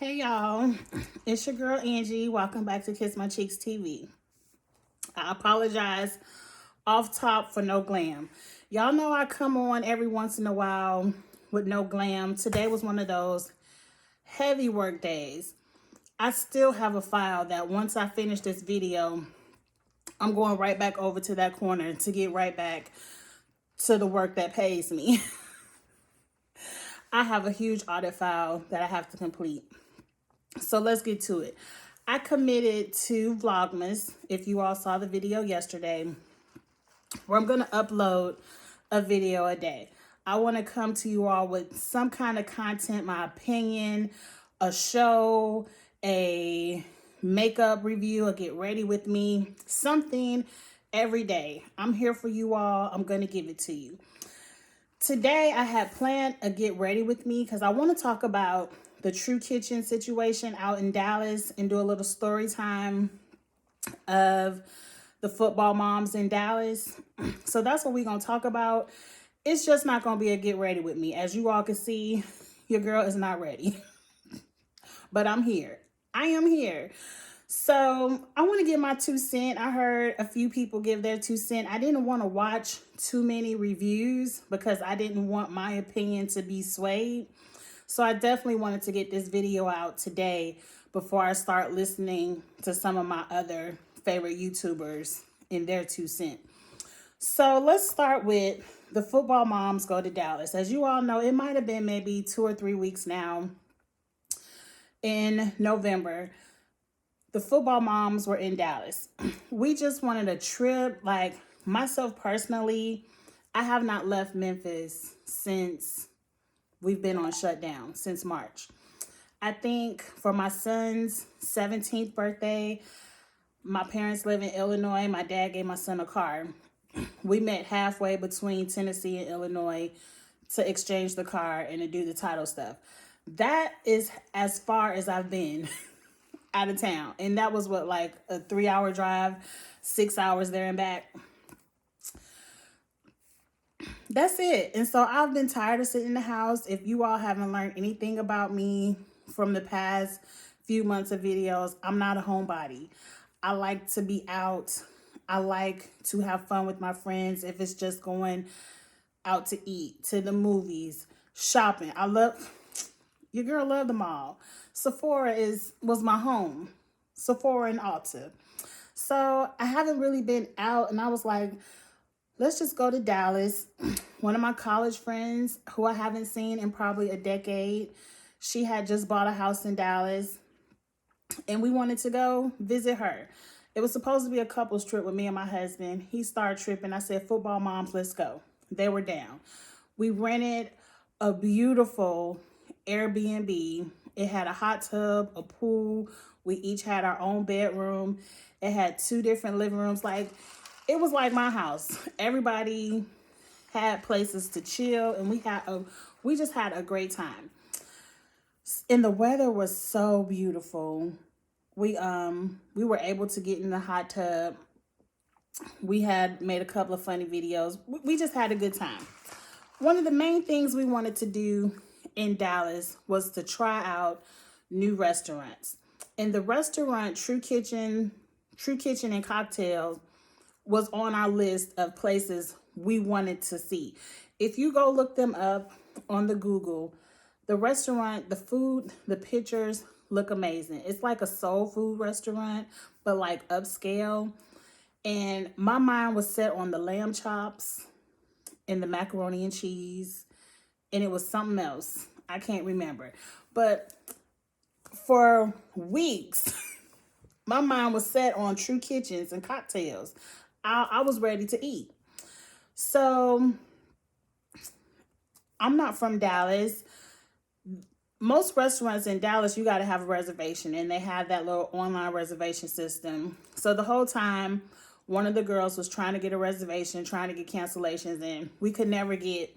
Hey y'all, it's your girl Angie. Welcome back to Kiss My Cheeks TV. I apologize off top for no glam. Y'all know I come on every once in a while with no glam. Today was one of those heavy work days. I still have a file that once I finish this video, I'm going right back over to that corner to get right back to the work that pays me. I have a huge audit file that I have to complete. So let's get to it. I committed to VlogMas, if you all saw the video yesterday, where I'm going to upload a video a day. I want to come to you all with some kind of content, my opinion, a show, a makeup review, a get ready with me, something every day. I'm here for you all. I'm going to give it to you. Today, I had planned a get ready with me because I want to talk about the True Kitchen situation out in Dallas and do a little story time of the football moms in Dallas. So that's what we're going to talk about. It's just not going to be a get ready with me. As you all can see, your girl is not ready. But I'm here. I am here. So I want to give my 2 cents. I heard a few people give their 2 cents. I didn't want to watch too many reviews because I didn't want my opinion to be swayed. So I definitely wanted to get this video out today before I start listening to some of my other favorite YouTubers in their 2 cents. So let's start with the football moms go to Dallas. As you all know, it might have been maybe 2 or 3 weeks now in November. The football moms were in Dallas. We just wanted a trip. Like myself personally, I have not left Memphis since we've been on shutdown, since March. I think for my son's 17th birthday, my parents live in Illinois. My dad gave my son a car. We met halfway between Tennessee and Illinois to exchange the car and to do the title stuff. That is as far as I've been out of town. And that was what, like a 3-hour drive, 6 hours there and back. That's it. And so I've been tired of sitting in the house. If you all haven't learned anything about me from the past few months of videos, I'm not a homebody. I like to be out. I like to have fun with my friends. If it's just going out to eat, to the movies, shopping. Your girl loved them all. Sephora was my home. Sephora and Ulta. So I haven't really been out, and I was like, let's just go to Dallas. One of my college friends who I haven't seen in probably a decade, she had just bought a house in Dallas, and we wanted to go visit her. It was supposed to be a couples trip with me and my husband. He started tripping. I said, football moms, let's go. They were down. We rented a beautiful Airbnb. It had a hot tub, a pool. We each had our own bedroom. It had 2 different living rooms. Like, it was like my house. Everybody had places to chill, and we just had a great time. And the weather was so beautiful. We were able to get in the hot tub. We had made a couple of funny videos. We just had a good time. One of the main things we wanted to do in Dallas was to try out new restaurants. And the restaurant True Kitchen and Cocktails was on our list of places we wanted to see. If you go look them up on the Google, the restaurant, the food, the pictures look amazing. It's like a soul food restaurant, but like upscale. And my mind was set on the lamb chops and the macaroni and cheese. And it was something else. I can't remember. But for weeks, my mind was set on True Kitchens and Cocktails. I was ready to eat. So I'm not from Dallas. Most restaurants in Dallas, you got to have a reservation, and they have that little online reservation system. So the whole time, one of the girls was trying to get a reservation, trying to get cancellations, and we could never get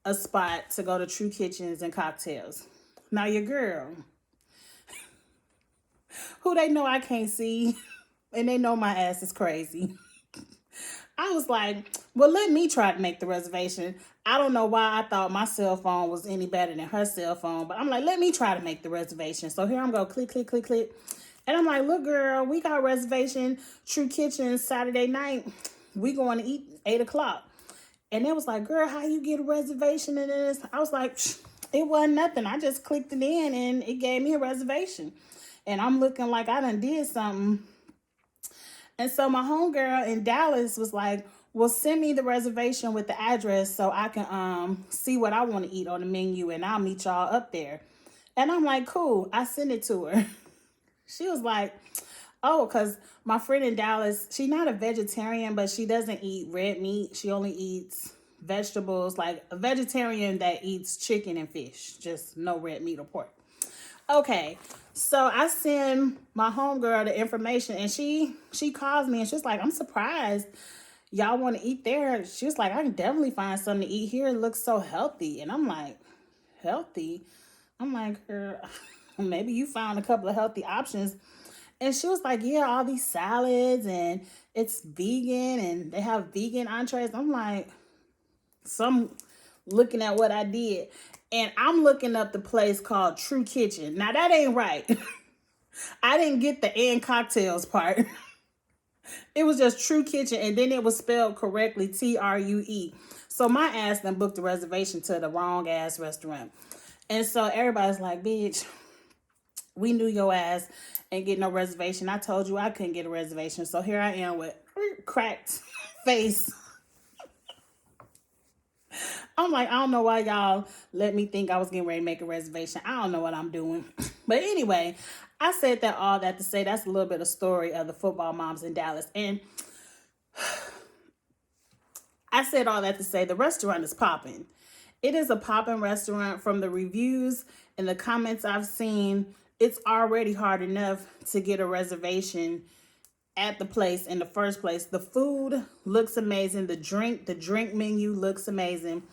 a spot to go to True Kitchens and Cocktails. Now your girl, who they know I can't see, and they know my ass is crazy. I was like, well, let me try to make the reservation. I don't know why I thought my cell phone was any better than her cell phone, but I'm like, let me try to make the reservation. So here I'm go, click, click, click, click. And I'm like, look, girl, we got a reservation, True Kitchen, Saturday night. We going to eat 8 o'clock. And it was like, girl, how you get a reservation in this? I was like, it wasn't nothing. I just clicked it in and it gave me a reservation. And I'm looking like I done did something. And so my homegirl in Dallas was like, well, send me the reservation with the address so I can see what I want to eat on the menu and I'll meet y'all up there. And I'm like, cool. I sent it to her. She was like, oh, because my friend in Dallas, she's not a vegetarian, but she doesn't eat red meat. She only eats vegetables, like a vegetarian that eats chicken and fish, just no red meat or pork. Okay, so I send my homegirl the information and she calls me and she's like, I'm surprised y'all want to eat there. She was like, I can definitely find something to eat here. It looks so healthy. And I'm like, healthy? I'm like, girl, maybe you found a couple of healthy options. And she was like, yeah, all these salads and it's vegan and they have vegan entrees. I'm like, so I'm looking at what I did. And I'm looking up the place called True Kitchen. Now, that ain't right. I didn't get the and cocktails part. It was just True Kitchen, and then it was spelled correctly, True. So my ass then booked a reservation to the wrong ass restaurant. And so everybody's like, bitch, we knew your ass ain't get no reservation. I told you I couldn't get a reservation. So here I am with cracked face. I'm like, I don't know why y'all let me think I was getting ready to make a reservation. I don't know what I'm doing. But anyway, I said that all that to say that's a little bit of story of the football moms in Dallas. And I said all that to say the restaurant is popping. It is a popping restaurant. From the reviews and the comments I've seen, it's already hard enough to get a reservation at the place in the first place. The food looks amazing. The drink menu looks amazing.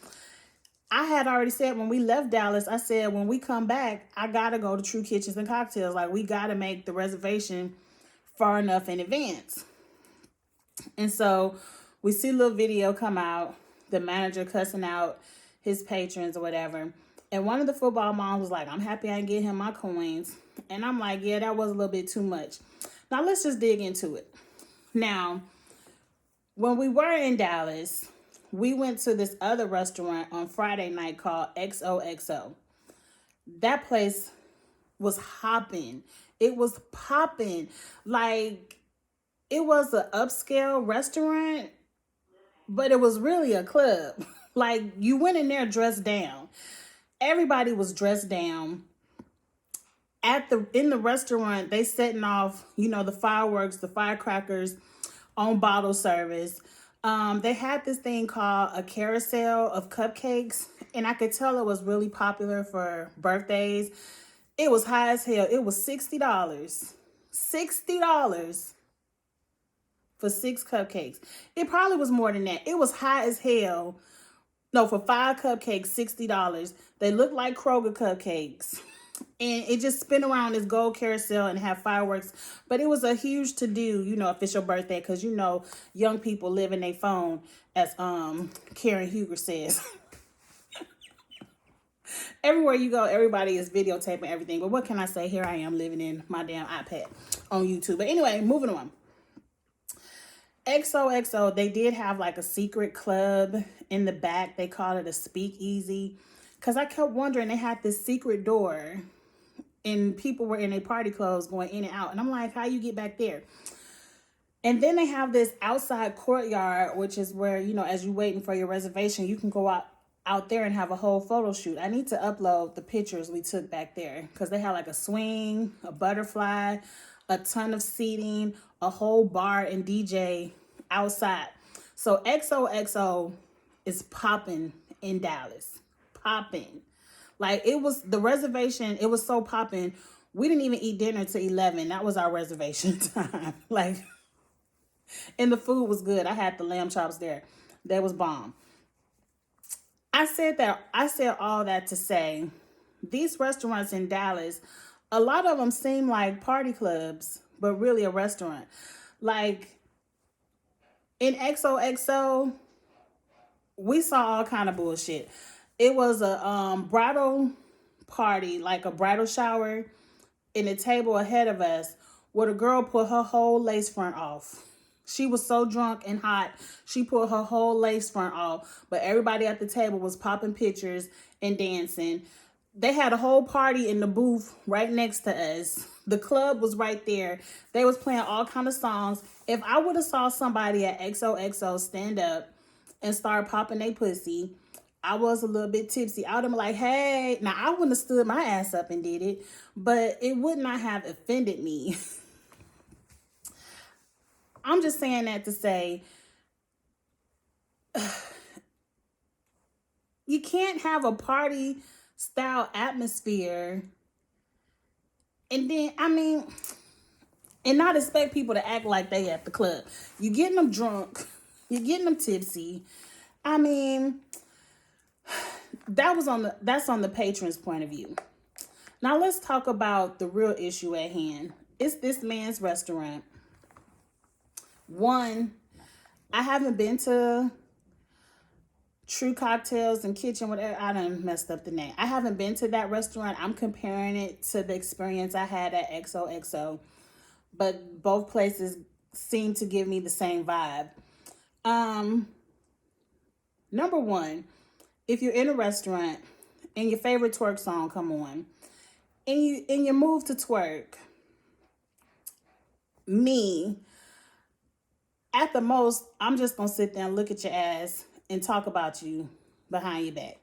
I had already said when we left Dallas, I said when we come back, I gotta go to True Kitchens and Cocktails. Like, we gotta make the reservation far enough in advance. And so we see a little video come out, the manager cussing out his patrons or whatever. And one of the football moms was like, I'm happy I get him my coins. And I'm like, yeah, that was a little bit too much. Now let's just dig into it. Now, when we were in Dallas, we went to this other restaurant on Friday night called XOXO. That place was hopping. It was popping. Like, it was an upscale restaurant, but it was really a club. Like, you went in there dressed down. Everybody was dressed down. In the restaurant, they setting off, the fireworks, the firecrackers on bottle service. They had this thing called a carousel of cupcakes, and I could tell it was really popular for birthdays. It was high as hell. It was $60. $60 for 6 cupcakes. It probably was more than that. It was high as hell. No, for 5 cupcakes, $60. They look like Kroger cupcakes. And it just spin around this gold carousel and have fireworks. But it was a huge to-do, if it's your birthday. Because, young people live in their phone, as Karen Huger says. Everywhere you go, everybody is videotaping everything. But what can I say? Here I am living in my damn iPad on YouTube. But anyway, moving on. XOXO, they did have like a secret club in the back. They called it a speakeasy. Because I kept wondering, they had this secret door and people were in their party clothes going in and out. And I'm like, how you get back there? And then they have this outside courtyard, which is where, as you're waiting for your reservation, you can go out there and have a whole photo shoot. I need to upload the pictures we took back there because they had like a swing, a butterfly, a ton of seating, a whole bar and DJ outside. So XOXO is popping in Dallas. Popping. Like, it was the reservation, it was so popping. We didn't even eat dinner till 11. That was our reservation time. Like, and the food was good. I had the lamb chops there. That was bomb. I said all that to say, these restaurants in Dallas, a lot of them seem like party clubs, but really a restaurant. Like, in XOXO, we saw all kind of bullshit. It was a bridal party, like a bridal shower, in the table ahead of us, where the girl put her whole lace front off. She was so drunk and hot, she put her whole lace front off. But everybody at the table was popping pictures and dancing. They had a whole party in the booth right next to us. The club was right there. They was playing all kind of songs. If I would have saw somebody at XOXO stand up and start popping their pussy, I was a little bit tipsy. I would have been like, hey. Now, I wouldn't have stood my ass up and did it, but it would not have offended me. I'm just saying that to say, you can't have a party style atmosphere and then, I mean, and not expect people to act like they at the club. You getting them drunk, you're getting them tipsy. I mean, that's on the patron's point of view. Now let's talk about the real issue at hand. It's this man's restaurant. One, I haven't been to True Cocktails and Kitchen, whatever. I done messed up the name. I haven't been to that restaurant. I'm comparing it to the experience I had at XOXO. But both places seem to give me the same vibe. Number one, if you're in a restaurant and your favorite twerk song come on, and you move to twerk, at the most, I'm just gonna sit there and look at your ass and talk about you behind your back.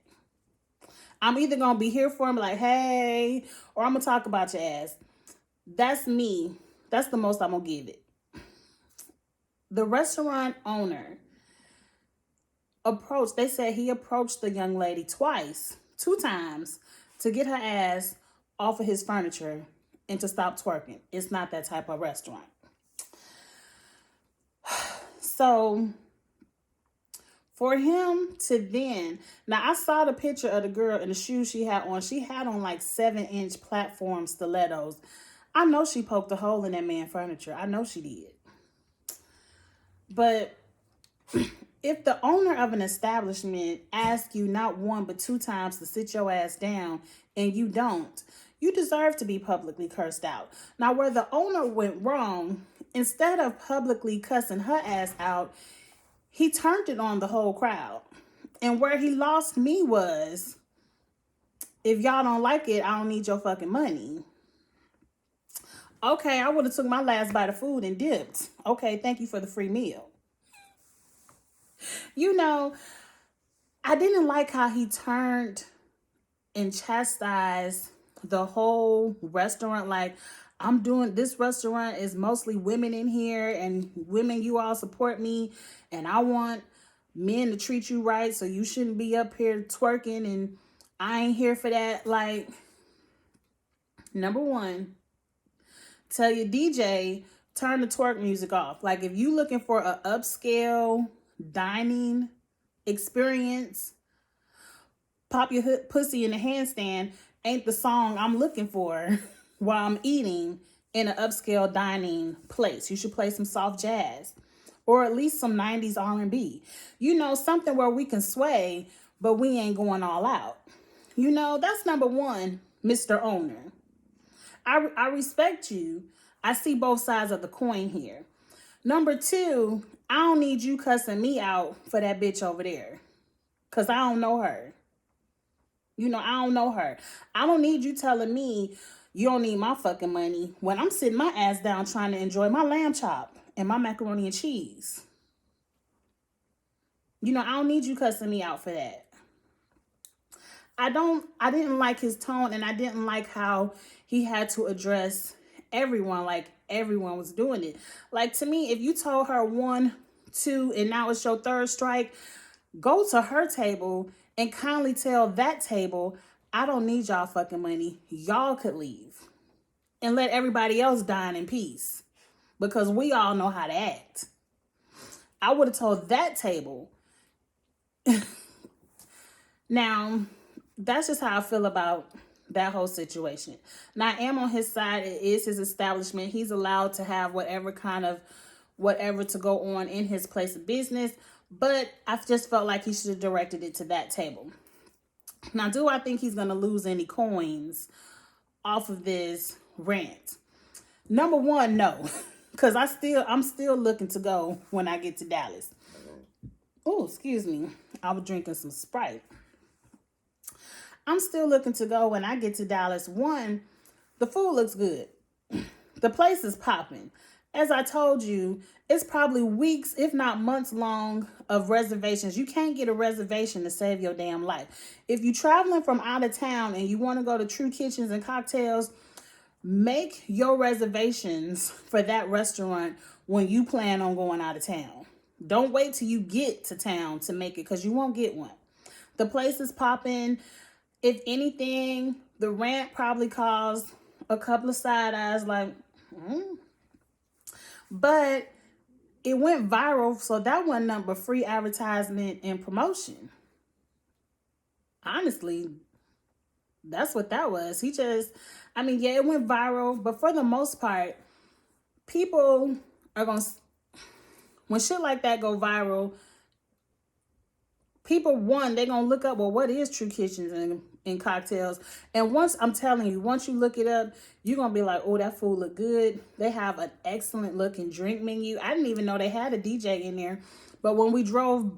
I'm either gonna be here for him like, hey, or I'm gonna talk about your ass. That's me. That's the most I'm gonna give it. The restaurant owner they said he approached the young lady two times, to get her ass off of his furniture and to stop twerking. It's not that type of restaurant. So for him to then, now I saw the picture of the girl and the shoes she had on. She had on like 7-inch platform stilettos. I know she poked a hole in that man's furniture. I know she did. But if the owner of an establishment asks you not one but 2 times to sit your ass down and you don't, you deserve to be publicly cursed out. Now, where the owner went wrong, instead of publicly cussing her ass out, he turned it on the whole crowd. And where he lost me was, if y'all don't like it, I don't need your fucking money. Okay, I would have took my last bite of food and dipped. Okay, thank you for the free meal. You know, I didn't like how he turned and chastised the whole restaurant. Like, this restaurant is mostly women in here, and women, you all support me, and I want men to treat you right, so you shouldn't be up here twerking, and I ain't here for that. Like, number one, tell your DJ, turn the twerk music off. Like, if you looking for an upscale dining experience, pop your pussy in the handstand ain't the song I'm looking for while I'm eating in an upscale dining place. You should play some soft jazz, or at least some 90s R&B. You know, something where we can sway, but we ain't going all out. You know, that's number one, Mr. Owner. I respect you. I see both sides of the coin here. Number two, I don't need you cussing me out for that bitch over there, because I don't know her. You know, I don't know her. I don't need you telling me you don't need my fucking money when I'm sitting my ass down trying to enjoy my lamb chop and my macaroni and cheese. You know, I don't need you cussing me out for that. I didn't like his tone, and I didn't like how he had to address everyone like everyone was doing it. Like, to me, if you told her 1, 2, and now it's your third strike, go to her table and kindly tell that table, I don't need y'all fucking money. Y'all could leave. And let everybody else dine in peace. Because we all know how to act. I would have told that table. Now, that's just how I feel about that whole situation. Now, I am on his side. It is his establishment. He's allowed to have whatever to go on in his place of business. But I just felt like he should have directed it to that table. Now, do I think he's going to lose any coins off of this rant? Number one, no. Because I'm still looking to go when I get to Dallas. Oh, excuse me. I was drinking some Sprite. I'm still looking to go when I get to Dallas. One, the food looks good. The place is popping. As I told you, it's probably weeks, if not months long of reservations. You can't get a reservation to save your damn life. If you're traveling from out of town and you want to go to True Kitchens and Cocktails, make your reservations for that restaurant when you plan on going out of town. Don't wait till you get to town to make it, because you won't get one. The place is popping. If anything, the rant probably caused a couple of side eyes like, but it went viral, so that wasn't nothing but free advertisement and promotion. Honestly, that's what that was. Yeah, it went viral, but for the most part, people are going to, when shit like that go viral, people, they're going to look up, well, what is True Kitchens and Cocktails? And once you look it up, you're going to be like, oh, that food look good. They have an excellent looking drink menu. I didn't even know they had a DJ in there. But when we drove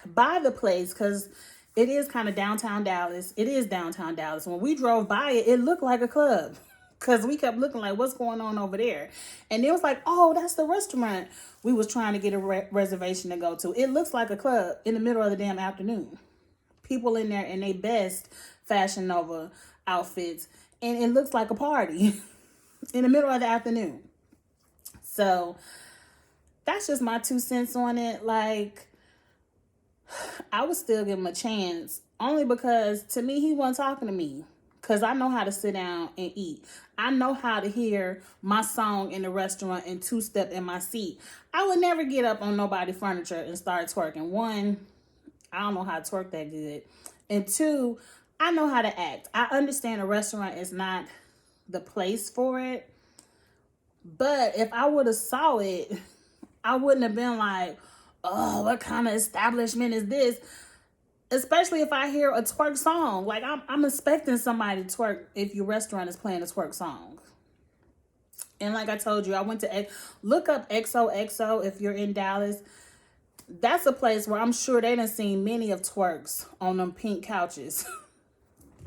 by the place, because it is kind of downtown Dallas. It is downtown Dallas. When we drove by it, it looked like a club. Because we kept looking like, what's going on over there? And it was like, oh, that's the restaurant we was trying to get a reservation to go to. It looks like a club in the middle of the damn afternoon. People in there in their best Fashion Nova outfits. And it looks like a party in the middle of the afternoon. So that's just my 2 cents on it. Like, I would still give him a chance. Only because, to me, he wasn't talking to me. Because I know how to sit down and eat. I know how to hear my song in the restaurant and two-step in my seat. I would never get up on nobody's furniture and start twerking. One, I don't know how to twerk that good. And two, I know how to act. I understand a restaurant is not the place for it. But if I would have saw it, I wouldn't have been like, oh, what kind of establishment is this? Especially if I hear a twerk song. Like, I'm expecting somebody to twerk if your restaurant is playing a twerk song. And like I told you, I went to look up XOXO if you're in Dallas. That's a place where I'm sure they done seen many of twerks on them pink couches.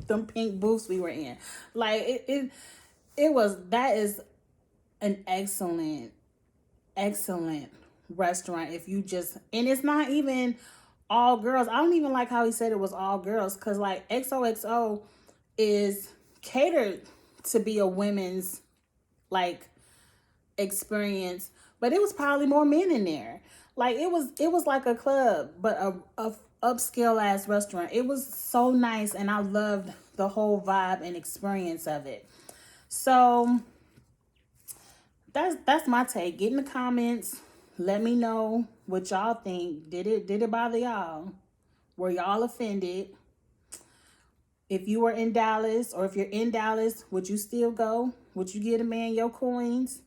Them pink booths we were in. Like, that is an excellent restaurant. If you just, and it's not even all girls. I don't even like how he said it was all girls, because like XOXO is catered to be a women's like experience, but it was probably more men in there. Like it was like a club, but a upscale ass restaurant. It was so nice, and I loved the whole vibe and experience of it. So that's my take. Get in the comments. Let me know what y'all think. Did it bother y'all? Were y'all offended? If you were in Dallas, or if you're in Dallas, would you still go? Would you get a man your coins?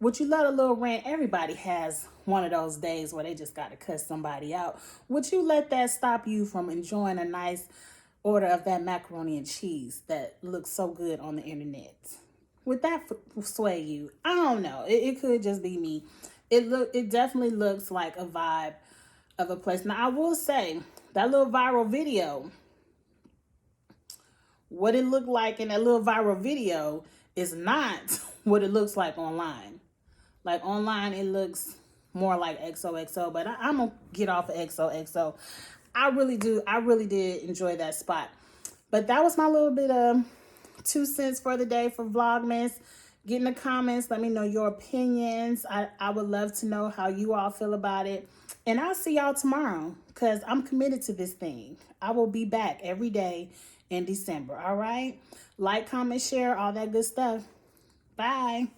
Would you let a little rant? Everybody has one of those days where they just got to cuss somebody out. Would you let that stop you from enjoying a nice order of that macaroni and cheese that looks so good on the internet? Would that sway you? I don't know. It could just be me. It definitely looks like a vibe of a place. Now, I will say, that little viral video, what it looked like in that little viral video is not what it looks like online. Like online, it looks more like XOXO, but I'm going to get off of XOXO. I really did enjoy that spot. But that was my little bit of 2 cents for the day for Vlogmas. Get in the comments. Let me know your opinions. I would love to know how you all feel about it. And I'll see y'all tomorrow, because I'm committed to this thing. I will be back every day in December. All right? Like, comment, share, all that good stuff. Bye.